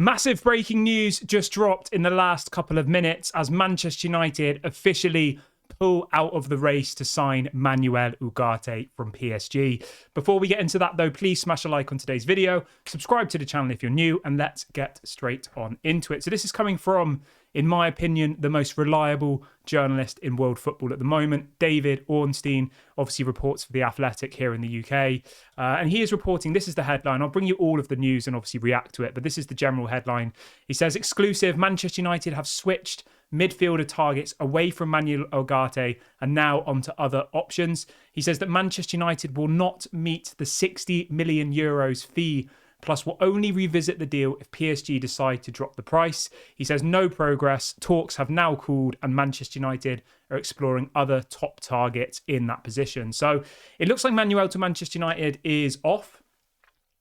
Massive breaking news just dropped in the last couple of minutes as Manchester United officially pull out of the race to sign Manuel Ugarte from PSG. Before we get into that though, please smash a like on today's video, subscribe to the channel if you're new, and let's get straight on into it. So this is coming from, in my opinion, the most reliable journalist in world football at the moment. David Ornstein obviously reports for The Athletic here in the UK. And he is reporting, this is the headline. I'll bring you all of the news and obviously react to it, but this is the general headline. He says, exclusive, Manchester United have switched midfielder targets away from Manuel Ugarte and now onto other options. He says that Manchester United will not meet the 60 million euros fee, plus will only revisit the deal if PSG decide to drop the price. He says no progress, talks have now cooled, and Manchester United are exploring other top targets in that position. So it looks like Manuel to Manchester United is off.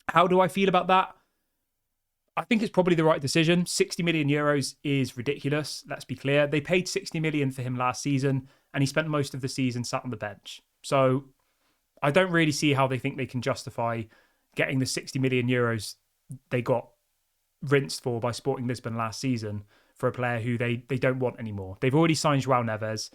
How do I feel about that? I think it's probably the right decision. 60 million euros is ridiculous. Let's be clear. They paid 60 million for him last season, and he spent most of the season sat on the bench. So I don't really see how they think they can justify getting the 60 million euros they got rinsed for by Sporting Lisbon last season for a player who they don't want anymore. They've already signed João Neves.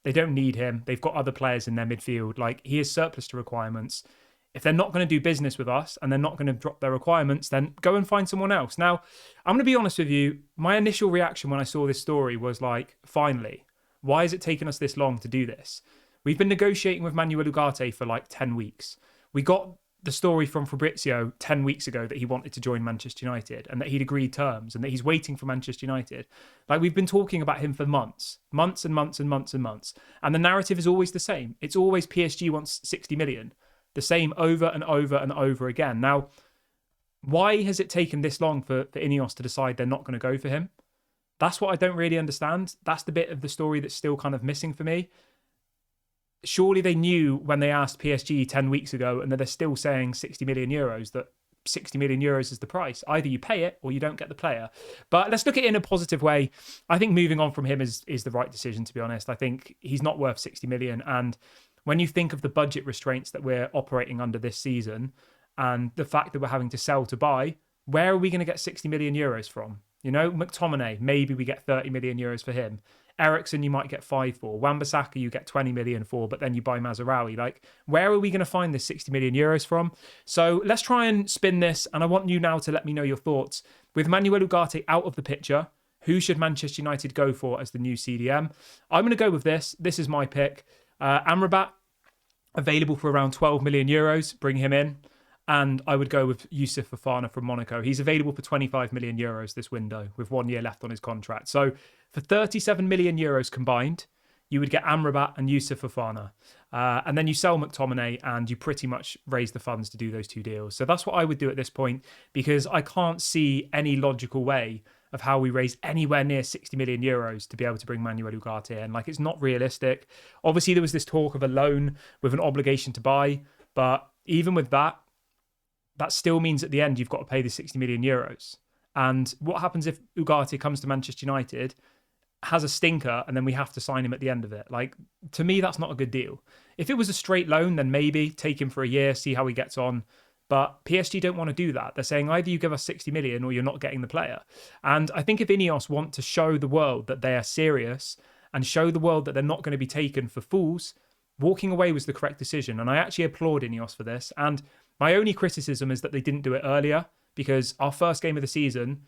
They don't need him. They've got other players in their midfield. Like, he is surplus to requirements. If they're not going to do business with us and they're not going to drop their requirements, then go and find someone else. Now, I'm going to be honest with you. My initial reaction when I saw this story was like, finally, why has it taken us this long to do this? We've been negotiating with Manuel Ugarte for like 10 weeks. We got the story from Fabrizio 10 weeks ago that he wanted to join Manchester United and that he'd agreed terms and that he's waiting for Manchester United. Like, we've been talking about him for months and months and months and months. And the narrative is always the same. It's always PSG wants 60 million. The same over and over and over again. Now, why has it taken this long for Inos to decide they're not going to go for him? That's what I don't really understand. That's the bit of the story that's still kind of missing for me. Surely they knew when they asked PSG 10 weeks ago, and they're still saying 60 million euros, that 60 million euros is the price. Either you pay it or you don't get the player. But let's look at it in a positive way. I think moving on from him is the right decision, to be honest. I think he's not worth 60 million. And when you think of the budget restraints that we're operating under this season and the fact that we're having to sell to buy, where are we going to get 60 million euros from? You know, McTominay, maybe we get 30 million euros for him. Eriksen, you might get 5 for. Wan-Bissaka, you get 20 million for, but then you buy Mazraoui. Like, where are we going to find this 60 million euros from? So let's try and spin this, and I want you now to let me know your thoughts. With Manuel Ugarte out of the picture, who should Manchester United go for as the new CDM? I'm going to go with this. This is my pick. Amrabat, available for around 12 million euros. Bring him in. And I would go with Youssouf Fofana from Monaco. He's available for 25 million euros this window with 1 year left on his contract. So for 37 million euros combined, you would get Amrabat and Youssouf Fofana. And then you sell McTominay and you pretty much raise the funds to do those two deals. So that's what I would do at this point, because I can't see any logical way of how we raise anywhere near 60 million euros to be able to bring Manuel Ugarte in. Like, it's not realistic. Obviously, there was this talk of a loan with an obligation to buy. But even with that, that still means at the end you've got to pay the 60 million euros. And what happens if Ugarte comes to Manchester United, has a stinker, and then we have to sign him at the end of it? Like, to me, that's not a good deal. If it was a straight loan, then maybe take him for a year, see how he gets on. But PSG don't want to do that. They're saying either you give us 60 million or you're not getting the player. And I think if Ineos want to show the world that they are serious and show the world that they're not going to be taken for fools, walking away was the correct decision. And I actually applaud Ineos for this. And my only criticism is that they didn't do it earlier, because our first game of the season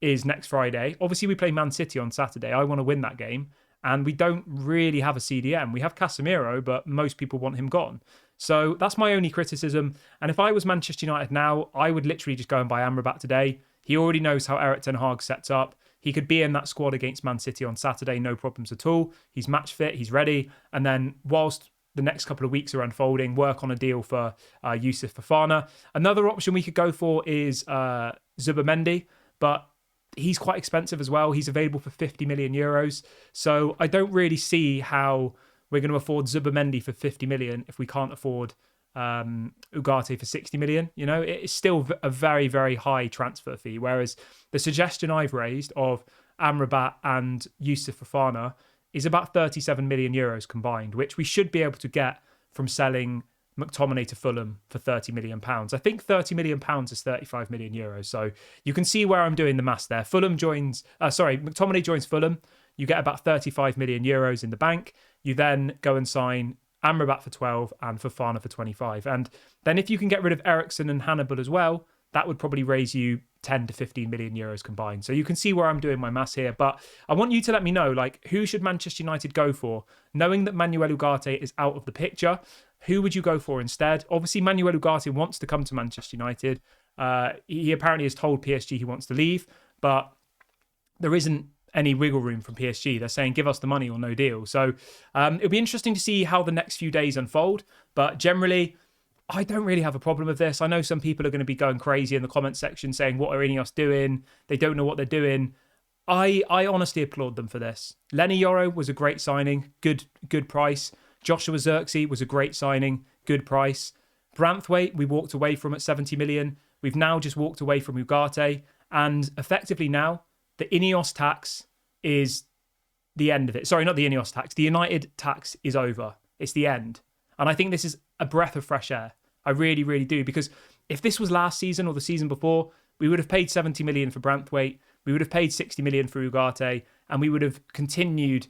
is next Friday. Obviously, we play Man City on Saturday. I want to win that game. And we don't really have a CDM. We have Casemiro, but most people want him gone. So that's my only criticism. And if I was Manchester United now, I would literally just go and buy Amrabat today. He already knows how Erik ten Hag sets up. He could be in that squad against Man City on Saturday, no problems at all. He's match fit, he's ready. And then whilst the next couple of weeks are unfolding, work on a deal for Youssouf Fofana. Another option we could go for is Zubimendi, but he's quite expensive as well. He's available for 50 million euros. So I don't really see how we're going to afford Zubimendi for 50 million if we can't afford Ugarte for 60 million. You know, it's still a very, very high transfer fee. Whereas the suggestion I've raised of Amrabat and Youssouf Fofana is about 37 million euros combined, which we should be able to get from selling McTominay to Fulham for £30 million. I think £30 million is 35 million euros. So you can see where I'm doing the maths there. McTominay joins Fulham. You get about 35 million euros in the bank. You then go and sign Amrabat for 12 and Fofana for 25. And then if you can get rid of Eriksen and Hannibal as well, that would probably raise you 10 to 15 million euros combined. So you can see where I'm doing my maths here. But I want you to let me know, like, who should Manchester United go for? Knowing that Manuel Ugarte is out of the picture, who would you go for instead? Obviously, Manuel Ugarte wants to come to Manchester United. He apparently has told PSG he wants to leave, but there isn't any wiggle room from PSG. They're saying, give us the money or no deal. So it'll be interesting to see how the next few days unfold. But generally, I don't really have a problem with this. I know some people are going to be going crazy in the comment section saying, what are Ineos doing? They don't know what they're doing. I honestly applaud them for this. Lenny Yoro was a great signing, good price. Joshua Zirkzee was a great signing, good price. Branthwaite, we walked away from at 70 million. We've now just walked away from Ugarte. And effectively now, the Ineos tax is the end of it. Sorry, not the Ineos tax. The United tax is over. It's the end. And I think this is a breath of fresh air. I really, really do. Because if this was last season or the season before, we would have paid 70 million for Branthwaite. We would have paid 60 million for Ugarte. And we would have continued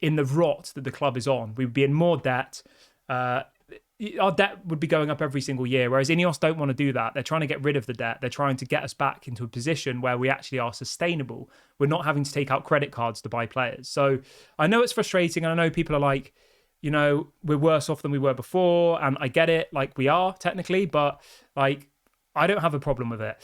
in the rot that the club is on. We would be in more debt. Our debt would be going up every single year, whereas Ineos don't want to do that. They're trying to get rid of the debt. They're trying to get us back into a position where we actually are sustainable. We're not having to take out credit cards to buy players. So I know it's frustrating, and I know people are like, you know, we're worse off than we were before, and I get it, like we are technically, but like I don't have a problem with it.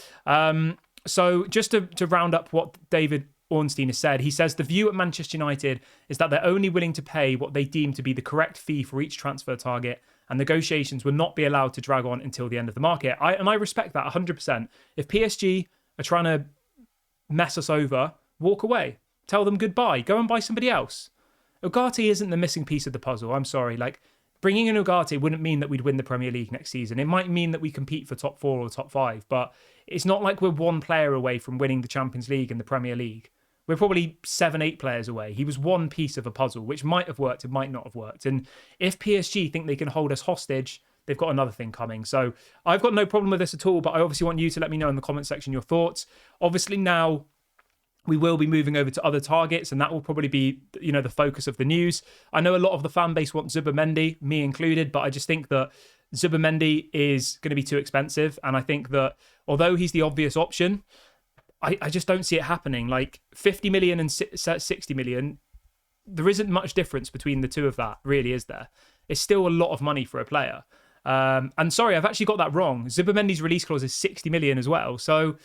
So just to round up what David Ornstein has said, he says the view at Manchester United is that they're only willing to pay what they deem to be the correct fee for each transfer target, and negotiations will not be allowed to drag on until the end of the market. I respect that 100%. If PSG are trying to mess us over, walk away. Tell them goodbye. Go and buy somebody else. Ugarte isn't the missing piece of the puzzle. I'm sorry. Like, bringing in Ugarte wouldn't mean that we'd win the Premier League next season. It might mean that we compete for top 4 or top 5, but it's not like we're one player away from winning the Champions League and the Premier League. We're probably 7, 8 players away. He was one piece of a puzzle, which might have worked, it might not have worked. And if PSG think they can hold us hostage, they've got another thing coming. So I've got no problem with this at all, but I obviously want you to let me know in the comment section your thoughts. Obviously now we will be moving over to other targets, and that will probably be, you know, the focus of the news. I know a lot of the fan base want Zubimendi, me included, but I just think that Zubimendi is going to be too expensive. And I think that although he's the obvious option, I just don't see it happening. Like 50 million and 60 million, there isn't much difference between the two of that, really, is there? It's still a lot of money for a player. And sorry, I've actually got that wrong. Zubimendi's release clause is 60 million as well. So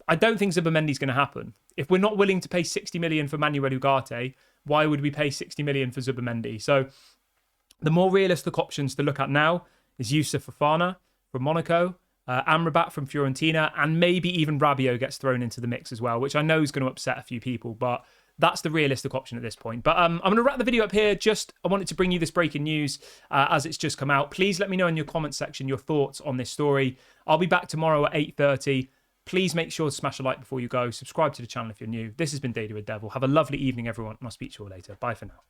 I don't think Zubimendi's going to happen. If we're not willing to pay 60 million for Manuel Ugarte, why would we pay 60 million for Zubimendi? So the more realistic options to look at now is Youssouf Fofana from Monaco, Amrabat from Fiorentina, and maybe even Rabiot gets thrown into the mix as well, which I know is going to upset a few people, but that's the realistic option at this point. But I'm going to wrap the video up here. I wanted to bring you this breaking news as it's just come out. Please let me know in your comment section your thoughts on this story. I'll be back tomorrow at 8:30. Please make sure to smash a like before you go. Subscribe to the channel if you're new. This has been Daily with Devil. Have a lovely evening, everyone, and I'll speak to you all later. Bye for now.